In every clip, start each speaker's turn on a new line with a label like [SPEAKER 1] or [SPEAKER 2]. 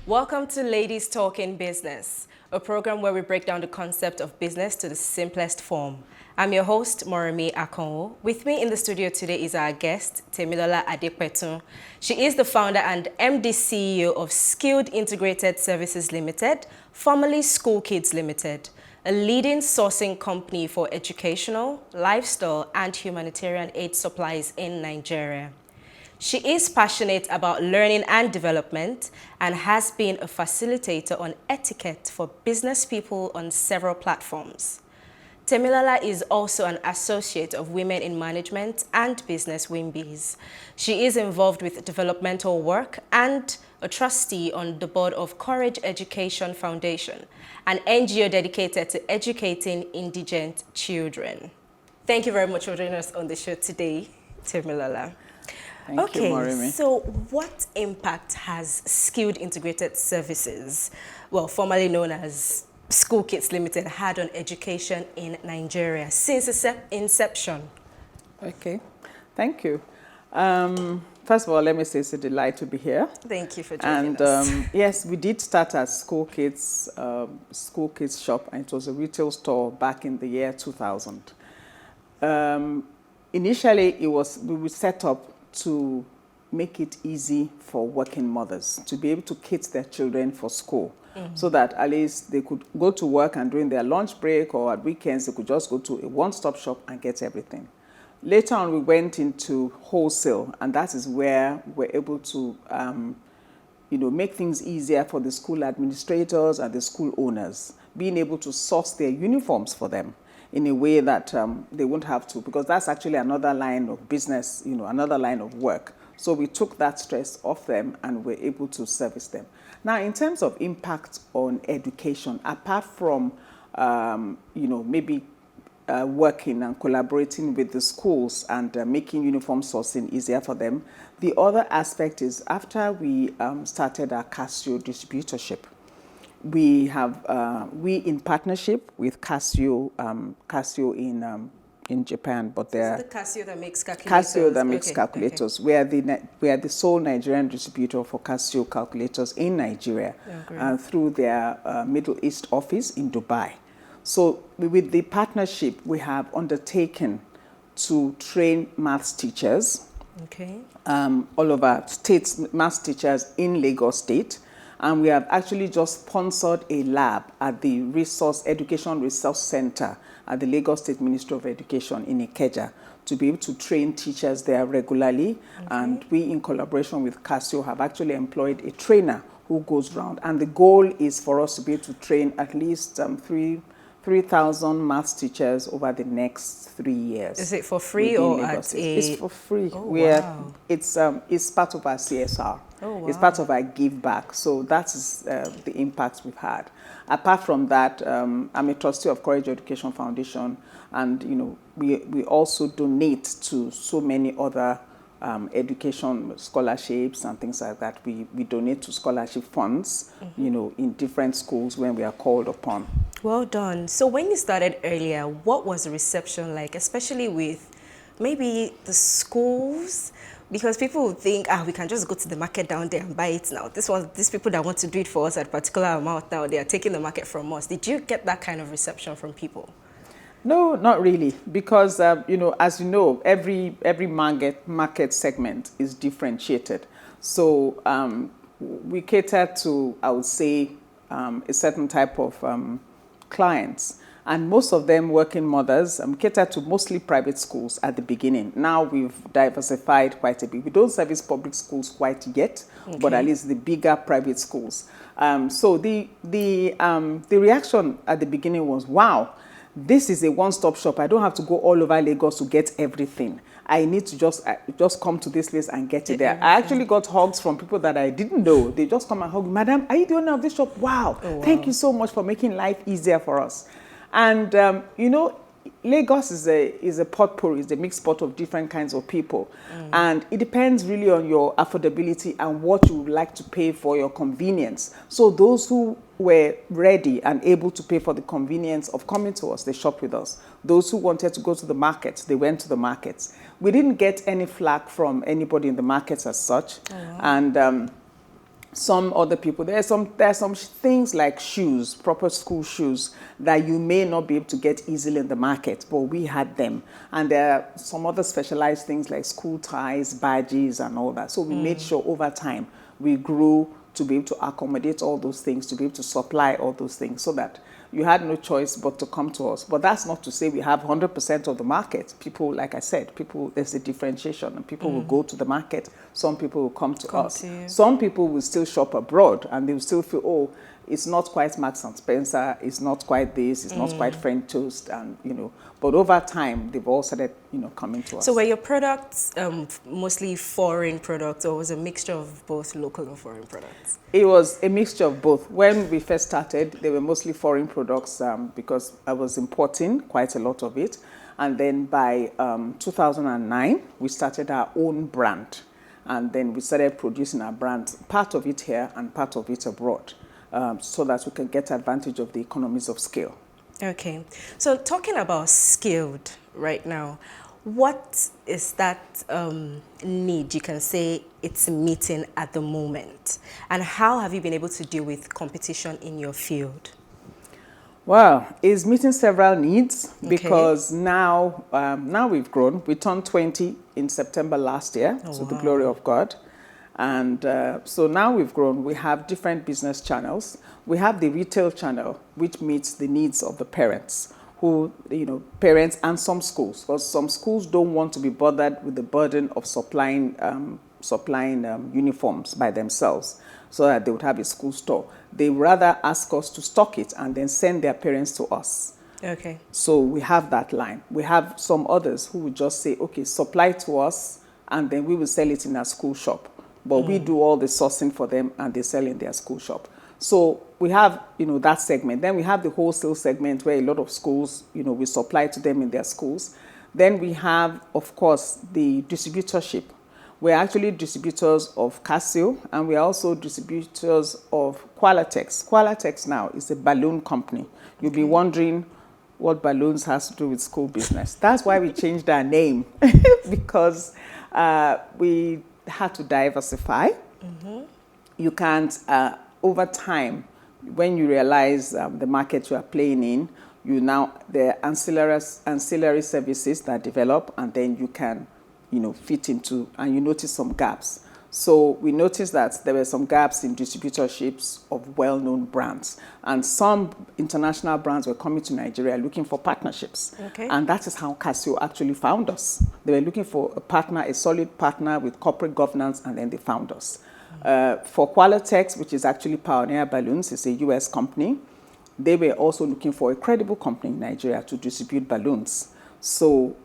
[SPEAKER 1] Welcome to Ladies Talking Business, a program where we break down the concept of business to the simplest form. I'm your host, Moremi Akano. With me in the studio today is our guest, Temilola Adepetun. She is the founder and MD CEO of SKLD Integrated Services Limited, formerly School Kits Limited, a leading sourcing company for educational, lifestyle, and humanitarian aid supplies in Nigeria. She is passionate about learning and development and has been a facilitator on etiquette for business people on several platforms. Temilola is also an associate of Women in Management and Business WIMBIZ. She is involved with developmental work and a trustee on the board of Courage Education Foundation, an NGO dedicated to educating indigent children. Thank you very much for joining us on the show today, Temilola.
[SPEAKER 2] Thank you, Moremi.
[SPEAKER 1] So what impact has SKLD Integrated Services, well, formerly known as School Kits Limited, had on education in Nigeria since its inception?
[SPEAKER 2] Okay, thank you. First of all, let me say it's a delight to be here.
[SPEAKER 1] Thank you for joining us.
[SPEAKER 2] Yes, we did start as School Kits shop, and it was a retail store back in the year 2000. Initially, we were set up to make it easy for working mothers to be able to kit their children for school, so that at least they could go to work and during their lunch break or at weekends, they could just go to a one-stop shop and get everything. Later on, we went into wholesale, and that is where we're able to make things easier for the school administrators and the school owners, being able to source their uniforms for them in a way that they won't have to, because that's actually another line of business, another line of work. So we took that stress off them and we're able to service them. Now, in terms of impact on education, apart from, maybe working and collaborating with the schools and making uniform sourcing easier for them, the other aspect is after we started our Casio distributorship, we have in partnership with Casio in Japan, but they're
[SPEAKER 1] the Casio that makes calculators.
[SPEAKER 2] Casio that makes calculators. Okay. We are the sole Nigerian distributor for Casio calculators in Nigeria, through their Middle East office in Dubai. So with the partnership, we have undertaken to train maths teachers, all over states, maths teachers in Lagos State. And we have actually just sponsored a lab at the Education Resource Center at the Lagos State Ministry of Education in Ikeja to be able to train teachers there regularly. And we, in collaboration with Casio, have actually employed a trainer who goes around. And the goal is for us to be able to train at least 3,000 maths teachers over the next 3 years.
[SPEAKER 1] Is it for free or at a...
[SPEAKER 2] It's for free.
[SPEAKER 1] Oh, wow.
[SPEAKER 2] It's part of our CSR.
[SPEAKER 1] Oh, wow.
[SPEAKER 2] It's part of our give back. So that is the impact we've had. Apart from that, I'm a trustee of Courage Education Foundation, and we also donate to so many other education scholarships and things like that. We donate to scholarship funds, in different schools when we are called upon.
[SPEAKER 1] Well done. So when you started earlier, what was the reception like, especially with maybe the schools? Because people would think, we can just go to the market down there and buy it now. These people that want to do it for us at a particular amount now, they are taking the market from us. Did you get that kind of reception from people?
[SPEAKER 2] No, not really, because as you know, every market segment is differentiated. So we cater to, I would say, a certain type of clients. And most of them working mothers cater to mostly private schools at the beginning. Now we've diversified quite a bit. We don't service public schools quite yet, but at least the bigger private schools. So the reaction at the beginning was, wow, this is a one-stop shop. I don't have to go all over Lagos to get everything. I need to just come to this place and get it there. I actually got hugs from people that I didn't know. They just come and hug, Madam, are you the owner of this shop? Wow. Oh, wow. Thank you so much for making life easier for us. And, Lagos is a potpourri, it's a mixed pot of different kinds of people. And it depends really on your affordability and what you would like to pay for your convenience. So those who were ready and able to pay for the convenience of coming to us, they shop with us. Those who wanted to go to the markets, they went to the markets. We didn't get any flack from anybody in the markets as such. And some other people. There are some things like shoes, proper school shoes, that you may not be able to get easily in the market, but we had them. And there are some other specialized things like school ties, badges, and all that. So we made sure over time we grew to be able to accommodate all those things, to be able to supply all those things, so that you had no choice but to come to us. But that's not to say we have 100% of the market. People, like I said, there's a differentiation, and people will go to the market. Some people will come to us. Some people will still shop abroad, and they will still feel, oh, it's not quite Marks and Spencer, it's not quite this, it's not quite French toast, and but over time they've all started coming to us.
[SPEAKER 1] So were your products mostly foreign products, or was it a mixture of both local and foreign products?
[SPEAKER 2] It was a mixture of both. When we first started, they were mostly foreign products because I was importing quite a lot of it. And then by 2009, we started our own brand. And then we started producing our brand, part of it here and part of it abroad, so that we can get advantage of the economies of scale.
[SPEAKER 1] Okay. So talking about scaled right now, what is that need you can say it's meeting at the moment? And how have you been able to deal with competition in your field?
[SPEAKER 2] Well, it's meeting several needs because now we've grown. We turned 20 in September last year, to the glory of God. And so now we've grown. We have different business channels. We have the retail channel, which meets the needs of the parents, parents and some schools, because some schools don't want to be bothered with the burden of supplying uniforms by themselves, so that they would have a school store. They rather ask us to stock it and then send their parents to us.
[SPEAKER 1] Okay.
[SPEAKER 2] So we have that line. We have some others who would just say, okay, supply to us, and then we will sell it in our school shop. But we do all the sourcing for them, and they sell in their school shop. So we have, that segment. Then we have the wholesale segment, where a lot of schools, we supply to them in their schools. Then we have, of course, the distributorship. We're actually distributors of Casio, and we're also distributors of Qualatex. Qualatex now is a balloon company. You'll be wondering what balloons has to do with school business. That's why we changed our name, because we had to diversify. You can't, over time, when you realize the market you are playing in, there are ancillary services that develop, and then you can fit into, and you notice some gaps. So we noticed that there were some gaps in distributorships of well-known brands, and some international brands were coming to Nigeria looking for partnerships. And that is how Casio actually found us. They were looking for a partner, a solid partner with corporate governance, and then they found us. For Qualatex, which is actually Pioneer Balloons, it's a US company, they were also looking for a credible company in Nigeria to distribute balloons. So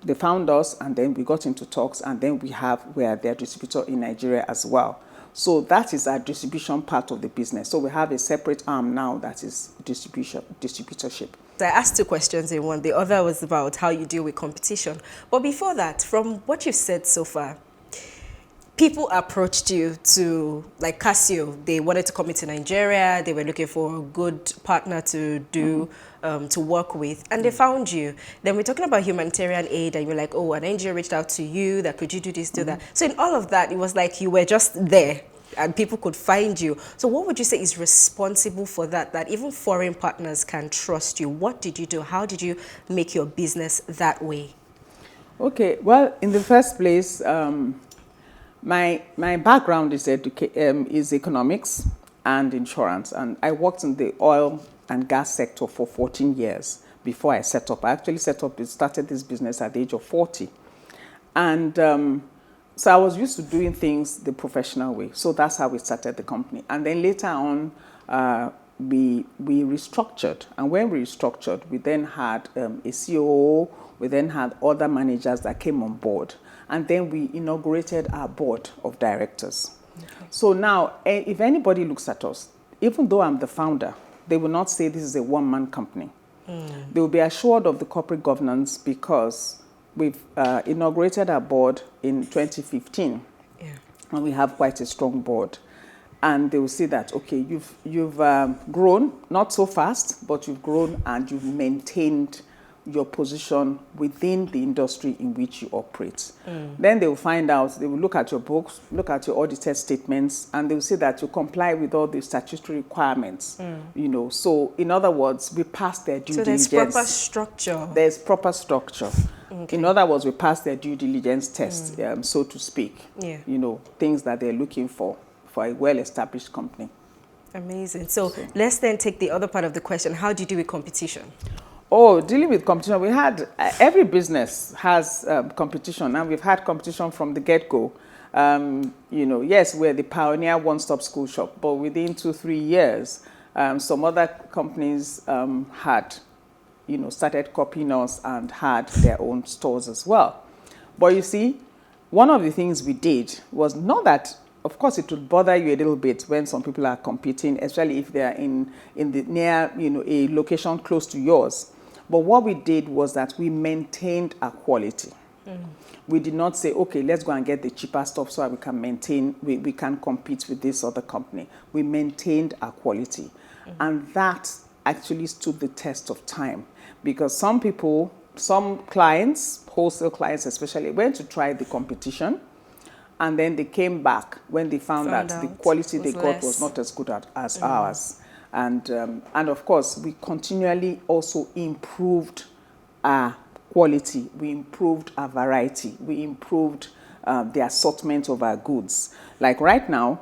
[SPEAKER 2] they found us, and then we got into talks, and then we are their distributor in Nigeria as well. So that is our distribution part of the business. So we have a separate arm now that is distributorship.
[SPEAKER 1] I asked two questions in one. The other was about how you deal with competition. But before that, from what you've said so far, people approached you to, like Casio, they wanted to come into Nigeria, they were looking for a good partner to do, to work with, and they found you. Then we're talking about humanitarian aid, and you're like, oh, an NGO reached out to you, that could you do this, do that. So in all of that, it was like you were just there, and people could find you. So what would you say is responsible for that even foreign partners can trust you? What did you do? How did you make your business that way? Okay,
[SPEAKER 2] well, in the first place, my background is economics and insurance, and I worked in the oil and gas sector for 14 years before I set up. I actually started this business at the age of 40. And so I was used to doing things the professional way. So that's how we started the company. And then later on, we restructured. And when we restructured, we then had a COO, we then had other managers that came on board. And then we inaugurated our board of directors. So now, if anybody looks at us, even though I'm the founder, they will not say this is a one-man company. They will be assured of the corporate governance, because we've inaugurated our board in 2015. And we have quite a strong board. And they will see that, okay, you've grown, not so fast, but you've grown and you've maintained your position within the industry in which you operate. Then they will find out, they will look at your books, look at your audited statements, and they will say that you comply with all the statutory requirements. You know, so in other words, we pass their due diligence.
[SPEAKER 1] So there's proper structure.
[SPEAKER 2] There's proper structure.
[SPEAKER 1] Okay.
[SPEAKER 2] In other words, we pass their due diligence test, so to speak.
[SPEAKER 1] Yeah.
[SPEAKER 2] You know, things that they're looking for a well-established company.
[SPEAKER 1] Amazing. So let's then take the other part of the question. How do you deal with competition?
[SPEAKER 2] Oh, dealing with competition, we had, every business has competition, and we've had competition from the get-go. You know, yes, we're the pioneer one-stop school shop, but within 2-3 years, some other companies had, you know, started copying us and had their own stores as well. But you see, one of the things we did was not that, of course, it would bother you a little bit when some people are competing, especially if they are in the near, you know, a location close to yours. But what we did was that we maintained our quality. We did not say, okay, let's go and get the cheaper stuff so that we can maintain, we can compete with this other company. We maintained our quality. And that actually stood the test of time, because some people, some clients, wholesale clients especially, went to try the competition, and then they came back when they found that the quality they got was not as good as ours. And of course, we continually also improved our quality. We improved our variety. We improved the assortment of our goods. Like right now,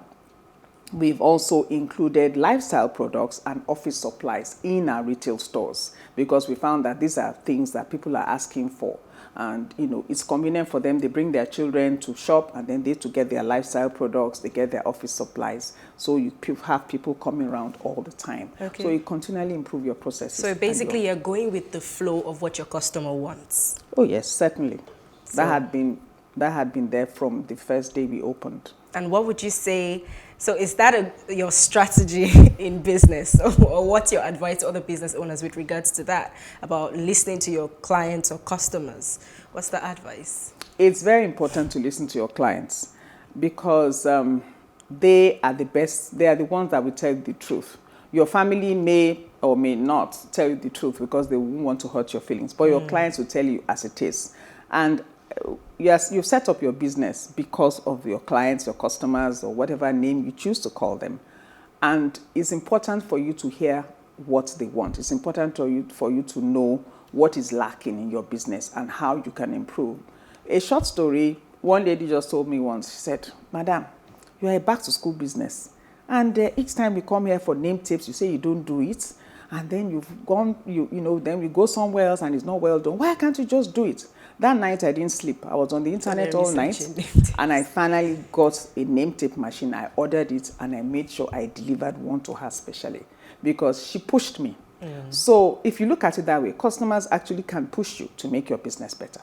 [SPEAKER 2] we've also included lifestyle products and office supplies in our retail stores, because we found that these are things that people are asking for. And, you know, it's convenient for them. They bring their children to shop, and then they to get their lifestyle products, they get their office supplies. So you have people coming around all the time. Okay. So you continually improve your processes.
[SPEAKER 1] So basically you're going with the flow of what your customer wants.
[SPEAKER 2] Oh, yes, certainly. So that had been there from the first day we opened.
[SPEAKER 1] And what would you say, so is that your strategy in business, or what's your advice to other business owners with regards to that, about listening to your clients or customers? What's the advice?
[SPEAKER 2] It's very important to listen to your clients, because they are the best, they are the ones that will tell you the truth. Your family may or may not tell you the truth because they won't want to hurt your feelings, but your clients will tell you as it is. And yes, you've set up your business because of your clients, your customers, or whatever name you choose to call them. And it's important for you to hear what they want. It's important for you to know what is lacking in your business and how you can improve. A short story, one lady just told me once, she said, "Madam, you are a back-to-school business. And each time we come here for name tapes, you say you don't do it. And then you've gone, then we go somewhere else and it's not well done. Why can't you just do it?" That night I didn't sleep. I was on the internet all night, and I finally got a name tape machine. I ordered it, and I made sure I delivered one to her specially, because she pushed me. So if you look at it that way, customers actually can push you to make your business better.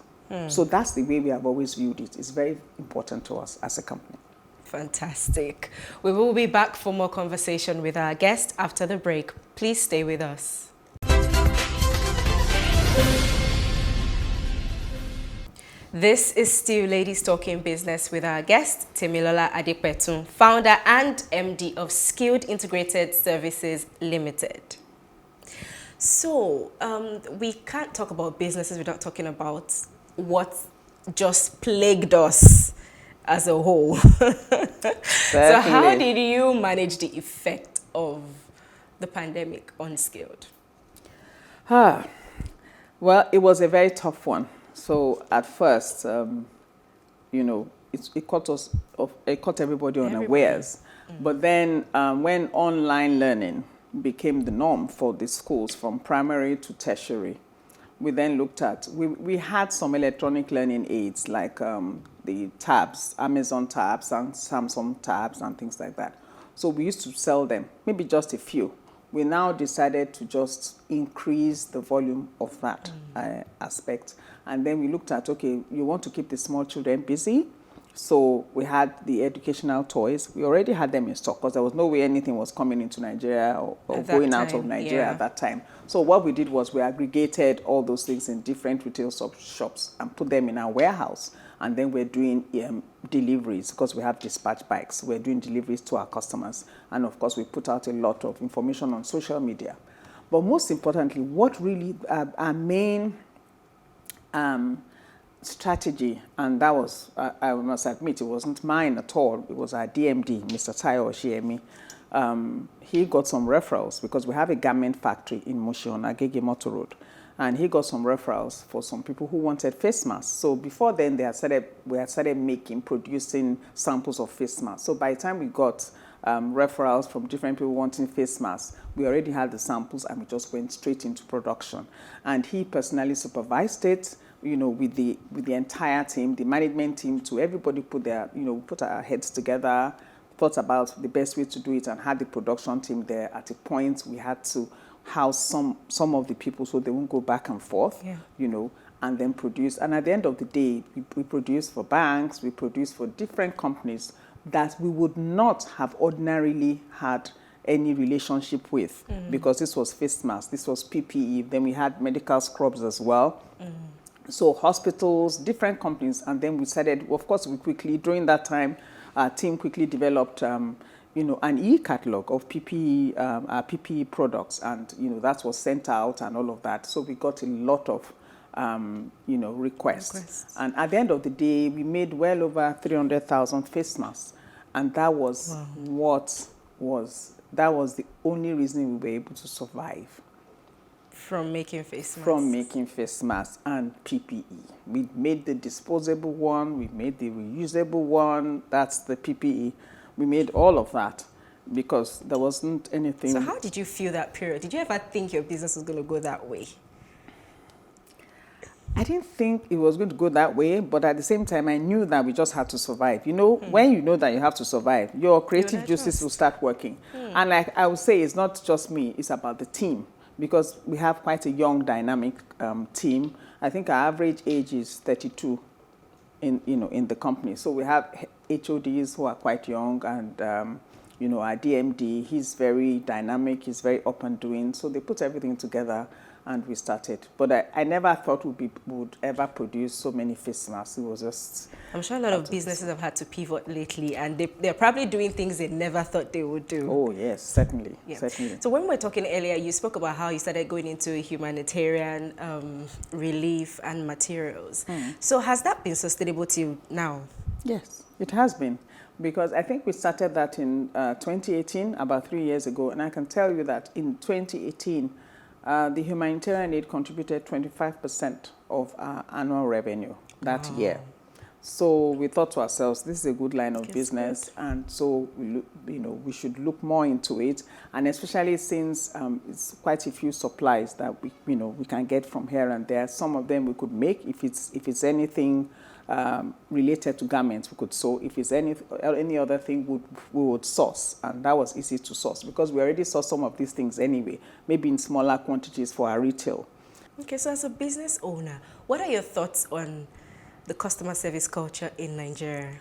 [SPEAKER 2] So that's the way we have always viewed it. It's very important to us as a company.
[SPEAKER 1] Fantastic. We will be back for more conversation with our guest after the break. Please stay with us. This is still Ladies Talking Business with our guest, Temilola Adepetun, founder and MD of SKLD Integrated Services Limited. So, we can't talk about businesses without talking about what just plagued us as a whole. So how did you manage the effect of the pandemic on SKLD?
[SPEAKER 2] Well, it was a very tough one. So at first, it caught everybody unawares. But then when online learning became the norm for the schools from primary to tertiary, we then looked at, we had some electronic learning aids like the tabs, Amazon tabs and Samsung tabs and things like that. So we used to sell them, maybe just a few. We now decided to just increase the volume of that aspect. And then we looked at, okay, you want to keep the small children busy. So we had the educational toys. We already had them in stock because there was no way anything was coming into Nigeria or going out of Nigeria at that time. So what we did was we aggregated all those things in different retail shops and put them in our warehouse. And then we're doing deliveries because we have dispatch bikes. We're doing deliveries to our customers. And of course, we put out a lot of information on social media. But most importantly, what really our main strategy, and that was, I must admit, it wasn't mine at all. It was our DMD, Mr. Tayo Oshiemi. He got some referrals because we have a garment factory in Moshi on Agege Motor Road, and he got some referrals for some people who wanted face masks. So before then, we had started producing samples of face masks. So by the time we got referrals from different people wanting face masks, we already had the samples, and we just went straight into production. And he personally supervised it, with the entire team, the management team, to everybody put our heads together, thought about the best way to do it, and had the production team there. At a point, we had to house some of the people so they won't go back and forth, and then produce. And at the end of the day, we produce for banks, we produce for different companies that we would not have ordinarily had any relationship with, because this was face masks, this was PPE, then we had medical scrubs as well. So hospitals, different companies, and then we started, of course, during that time, our team quickly developed, an e-catalog of PPE products, and, that was sent out and all of that. So we got a lot of, requests. And at the end of the day, we made well over 300,000 face masks. And that was that was the only reason we were able to survive.
[SPEAKER 1] From making face masks?
[SPEAKER 2] From making face masks and PPE. We made the disposable one, we made the reusable one, that's the PPE. We made all of that because there wasn't anything.
[SPEAKER 1] So how did you feel that period? Did you ever think your business was going to go that way?
[SPEAKER 2] I didn't think it was going to go that way, but at the same time, I knew that we just had to survive. When you know that you have to survive, your creative juices will start working. And like I would say, it's not just me, it's about the team. Because we have quite a young, dynamic team. I think our average age is 32 in the company. So we have HODs who are quite young, and our DMD, he's very dynamic, he's very up and doing. So they put everything together, and we started. But I never thought we would ever produce so many face masks. It was just...
[SPEAKER 1] I'm sure a lot of businesses have had to pivot lately, and they're probably doing things they never thought they would do.
[SPEAKER 2] Oh, yes, certainly. Certainly.
[SPEAKER 1] So when we were talking earlier, you spoke about how you started going into humanitarian relief and materials. So has that been sustainable till now? Yes,
[SPEAKER 2] it has been. Because I think we started that in 2018, about 3 years ago. And I can tell you that in 2018, the humanitarian aid contributed 25% of our annual revenue that year. So we thought to ourselves, this is a good line of business, and so we should look more into it, and especially since it's quite a few supplies that we can get from here and there. Some of them we could make if it's anything related to garments, we could sew. If it's any other thing, we would source, and that was easy to source because we already saw some of these things anyway, maybe in smaller quantities for our retail.
[SPEAKER 1] Okay, so as a business owner, what are your thoughts on the customer service culture in Nigeria?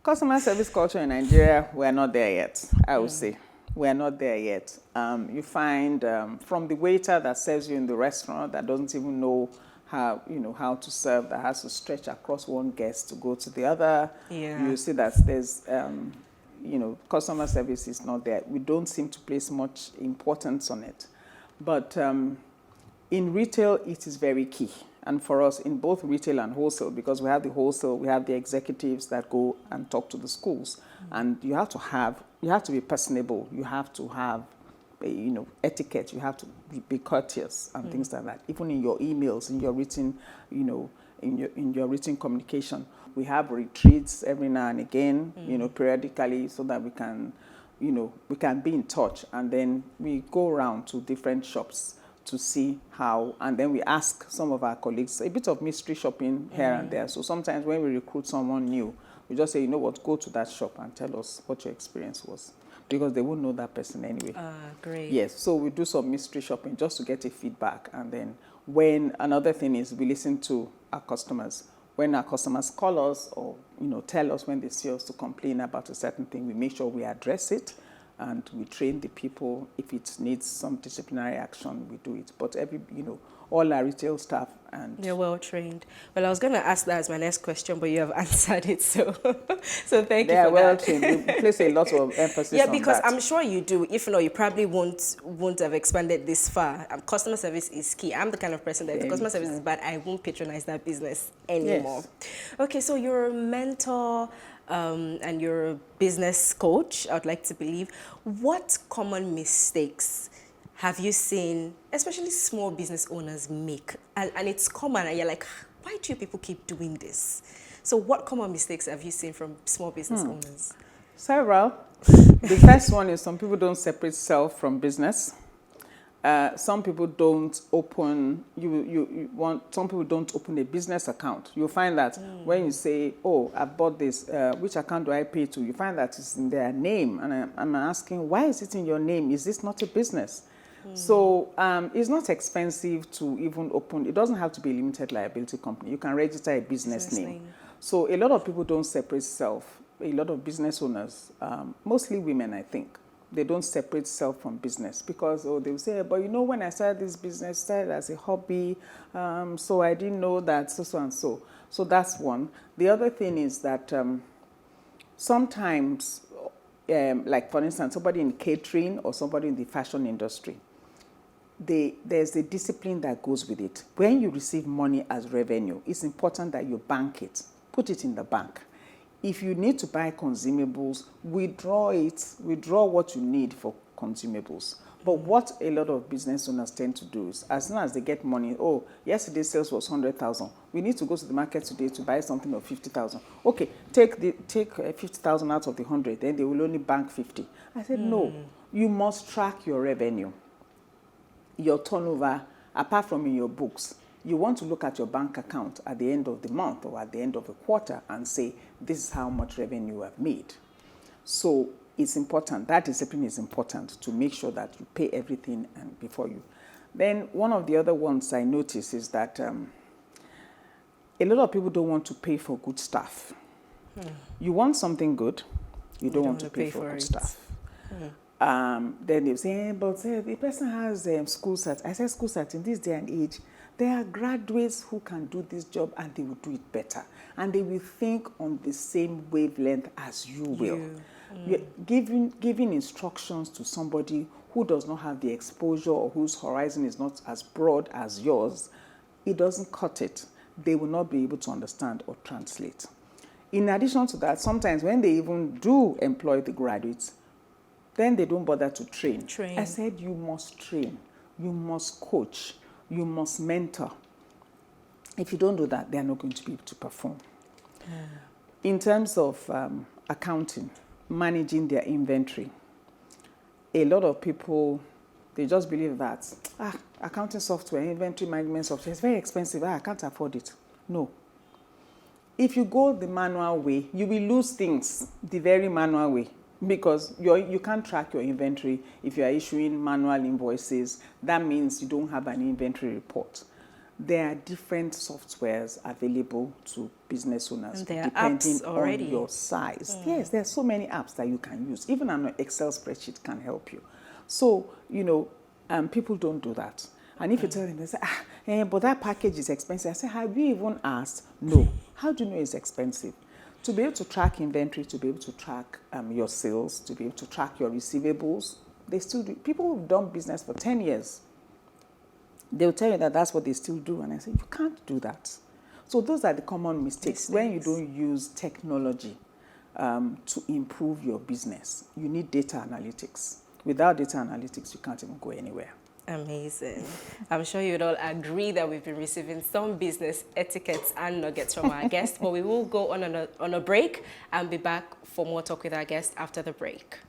[SPEAKER 2] Customer service culture in Nigeria, we're not there yet, I would say. We're not there yet. You find from the waiter that serves you in the restaurant that doesn't even know how to serve, that has to stretch across one guest to go to the other. You see that there's customer service is not there. We don't seem to place much importance on it. But in retail, it is very key. And for us, in both retail and wholesale, because we have the wholesale, we have the executives that go and talk to the schools. And you have to be personable. You have to have, etiquette. You have to be courteous and things like that. Even in your emails, in your written, in your written communication. We have retreats every now and again, periodically, so that we can be in touch. And then we go around to different shops to see how, and then we ask some of our colleagues, a bit of mystery shopping here and there. So sometimes when we recruit someone new, we just say, you know what, go to that shop and tell us what your experience was. Because they won't know that person anyway.
[SPEAKER 1] Great.
[SPEAKER 2] Yes, so we do some mystery shopping just to get a feedback. And then another thing is we listen to our customers. When our customers call us or, tell us when they see us to complain about a certain thing, we make sure we address it. and we train the people. If it needs some disciplinary action, we do it. But all our retail staff and
[SPEAKER 1] they're well trained. Well, I was going to ask that as my next question, but you have answered it. So thank you for that.
[SPEAKER 2] They are well trained. We place a lot of emphasis on that.
[SPEAKER 1] Yeah, because I'm sure you do. If not, you probably won't have expanded this far. Customer service is key. I'm the kind of person that if customer service is bad, I won't patronize that business anymore. Yes. Okay, so you're a mentor and you're a business coach, I would like to believe. What common mistakes have you seen, especially small business owners, make? And it's common, and you're like, why do you people keep doing this? So what common mistakes have you seen from small business owners?
[SPEAKER 2] Several. The first one is some people don't separate self from business. Some people don't open, some people don't open a business account. You'll find that when you say, oh, I bought this, which account do I pay to? You find that it's in their name. And I'm asking, why is it in your name? Is this not a business? So it's not expensive to even open. It doesn't have to be a limited liability company. You can register a business name. So a lot of people don't separate self. A lot of business owners, mostly women, I think, they don't separate self from business because they will say, but when I started this business, I started as a hobby, so I didn't know that so and so. So that's one. The other thing is that sometimes, like for instance, somebody in catering or somebody in the fashion industry, there's a discipline that goes with it. When you receive money as revenue, it's important that you bank it, put it in the bank. If you need to buy consumables, withdraw what you need for consumables. But what a lot of business owners tend to do is, as soon as they get money, yesterday's sales was 100,000. We need to go to the market today to buy something of 50,000. Okay, take 50,000 out of the 100, then they will only bank 50. I said, no, you must track your revenue, your turnover, apart from in your books. You want to look at your bank account at the end of the month or at the end of a quarter and say, this is how much revenue I've made. So it's important. That discipline is important to make sure that you pay everything and before you. Then one of the other ones I notice is that a lot of people don't want to pay for good stuff. You want something good, you don't want to pay for good stuff. Then they say, but the person has school cert. I said school cert in this day and age, there are graduates who can do this job and they will do it better. And they will think on the same wavelength as you will. You're giving instructions to somebody who does not have the exposure or whose horizon is not as broad as yours, it doesn't cut it. They will not be able to understand or translate. In addition to that, sometimes when they even do employ the graduates, then they don't bother to train. I said you must train, you must coach, you must mentor. If you don't do that, they are not going to be able to perform. In terms of accounting, managing their inventory, a lot of people, they just believe that accounting software, inventory management software is very expensive. I can't afford it. No. If you go the manual way, you will lose things the very manual way. Because you can't track your inventory if you are issuing manual invoices. That means you don't have an inventory report. There are different softwares available to business owners depending on your size. Yes, there are so many apps that you can use. Even an Excel spreadsheet can help you. So, people don't do that. And if you tell them, they say, but that package is expensive. I say, have you even asked? No. How do you know it's expensive? To be able to track inventory, to be able to track your sales, to be able to track your receivables, they still do. People who've done business for 10 years, they'll tell you that that's what they still do. And I say, you can't do that. So those are the common mistakes when you don't use technology to improve your business. You need data analytics. Without data analytics, you can't even go anywhere.
[SPEAKER 1] Amazing. I'm sure you'd all agree that we've been receiving some business etiquettes and nuggets from our guests, but we will go on a break and be back for more talk with our guests after the break.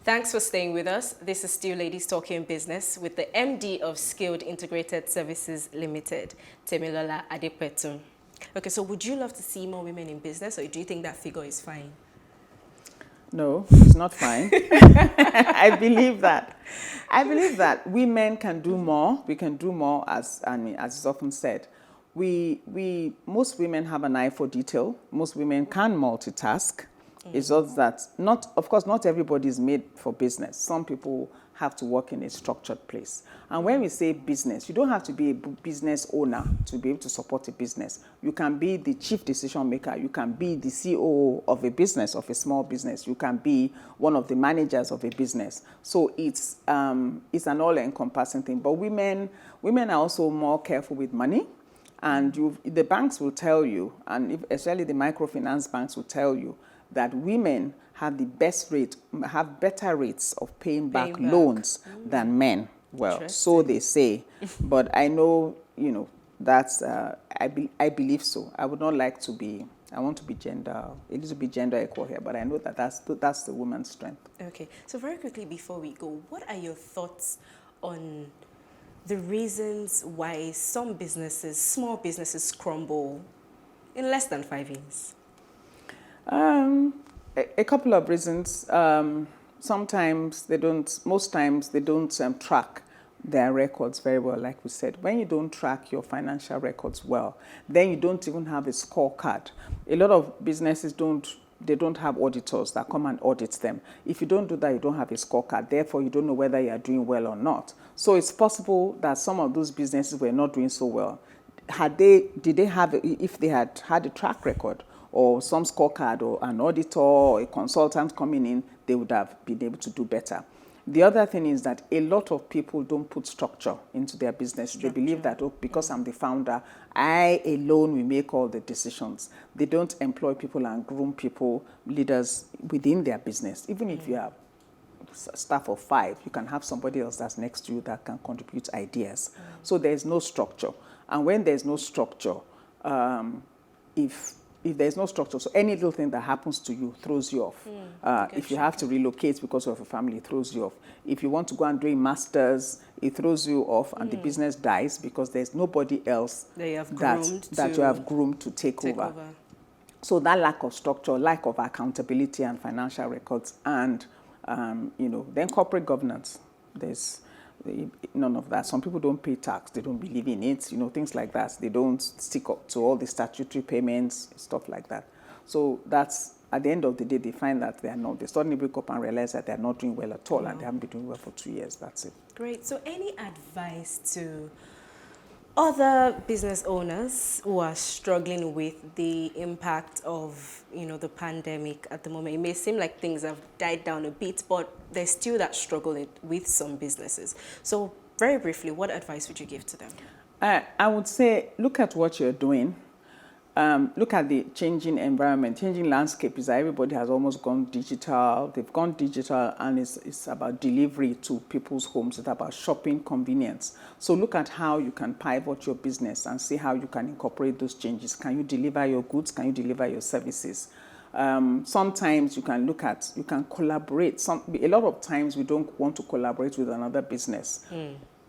[SPEAKER 1] Thanks for staying with us. This is still Ladies Talking Business with the MD of SKLD Integrated Services Limited, Temilola Adepetun. Okay, so would you love to see more women in business, or do you think that figure is fine?
[SPEAKER 2] No, it's not fine. I believe that. I believe that women can do more. We can do more, as is often said. most women have an eye for detail. Most women can multitask. It's just that of course, not everybody is made for business. Some people have to work in a structured place. And when we say business, you don't have to be a business owner to be able to support a business. You can be the chief decision maker. You can be the COO of a business, of a small business. You can be one of the managers of a business. So it's an all-encompassing thing. But women are also more careful with money. And the banks will tell you, and especially the microfinance banks will tell you, that women have better rates of paying back loans than men. Well, so they say, but I know, that's, I believe so. I would not like to be, I want to be a little bit gender equal here, but I know that that's the woman's strength.
[SPEAKER 1] Okay, so very quickly before we go, what are your thoughts on the reasons why some businesses, small businesses, crumble in less than 5 years?
[SPEAKER 2] A couple of reasons. Sometimes most times they don't track their records very well, like we said. When you don't track your financial records well, then you don't even have a scorecard. A lot of businesses don't have auditors that come and audit them. If you don't do that, you don't have a scorecard. Therefore, you don't know whether you are doing well or not. So it's possible that some of those businesses were not doing so well. If they had had a track record, or some scorecard, or an auditor, or a consultant coming in, they would have been able to do better. The other thing is that a lot of people don't put structure into their business. They believe that, because I'm the founder, I alone will make all the decisions. They don't employ people and groom people, leaders within their business. Even if you have staff of 5, you can have somebody else that's next to you that can contribute ideas. So there's no structure. And when there's no structure, if there's no structure, so any little thing that happens to you throws you off. If you have to relocate because of a family, it throws you off. If you want to go and do a master's, it throws you off, and the business dies because there's nobody else that you have groomed to take over. So that lack of structure, lack of accountability and financial records, and then corporate governance. There's none of that. Some people don't pay tax. They don't believe in it. Things like that. They don't stick up to all the statutory payments, stuff like that. So that's, at the end of the day, they find that they suddenly wake up and realize that they're not doing well at all, and they haven't been doing well for 2 years. That's it.
[SPEAKER 1] Great. So any advice to other business owners who are struggling with the impact of, the pandemic at the moment? It may seem like things have died down a bit, but there's still that struggle with some businesses. So very briefly, what advice would you give to them?
[SPEAKER 2] I would say, look at what you're doing. Look at the changing environment, changing landscape is that everybody has almost gone digital. They've gone digital, and it's about delivery to people's homes. It's about shopping convenience. So look at how you can pivot your business and see how you can incorporate those changes. Can you deliver your goods? Can you deliver your services? Sometimes you can collaborate. A lot of times we don't want to collaborate with another business.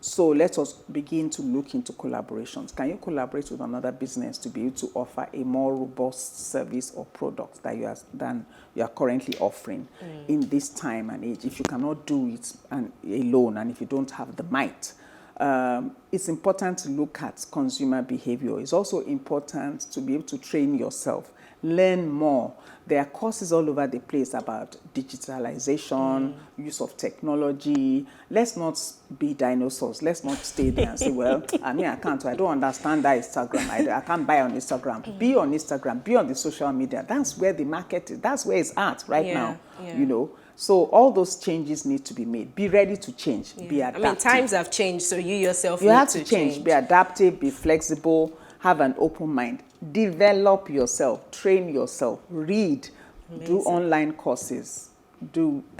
[SPEAKER 2] So let us begin to look into collaborations. Can you collaborate with another business to be able to offer a more robust service or product than you are currently offering in this time and age? If you cannot do it alone, and if you don't have the might, it's important to look at consumer behavior. It's also important to be able to train yourself, learn more. There are courses all over the place about digitalization, use of technology. Let's not be dinosaurs. Let's not stay there and say, well, I don't understand that Instagram. I can't buy on Instagram. Be on Instagram. Be on the social media. That's where the market is. That's where it's at right now, So all those changes need to be made. Be ready to change. Be adaptive.
[SPEAKER 1] Times have changed, so you yourself
[SPEAKER 2] you
[SPEAKER 1] need
[SPEAKER 2] have
[SPEAKER 1] to
[SPEAKER 2] change. Be adaptive, be flexible, have an open mind. Develop yourself, train yourself, read, do online courses, join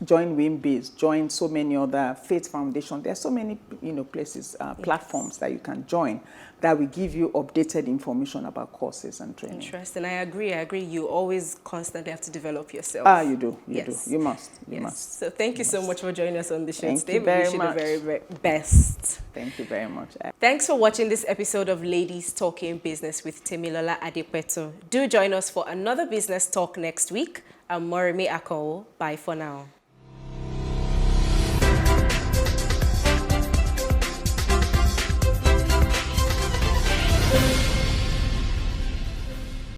[SPEAKER 2] WIMBIZ, join so many other Faith Foundation. There are so many places, platforms that you can join that will give you updated information about courses and training.
[SPEAKER 1] Interesting. I agree. You always constantly have to develop yourself.
[SPEAKER 2] You do. You must.
[SPEAKER 1] So thank you so much for joining us on the show today.
[SPEAKER 2] You very
[SPEAKER 1] we wish
[SPEAKER 2] much.
[SPEAKER 1] you the very best.
[SPEAKER 2] Thank you very much.
[SPEAKER 1] Thanks for watching this episode of Ladies Talking Business with Temilola Adepetun. Do join us for another business talk next week. I'm Moremi Akano. Bye for now.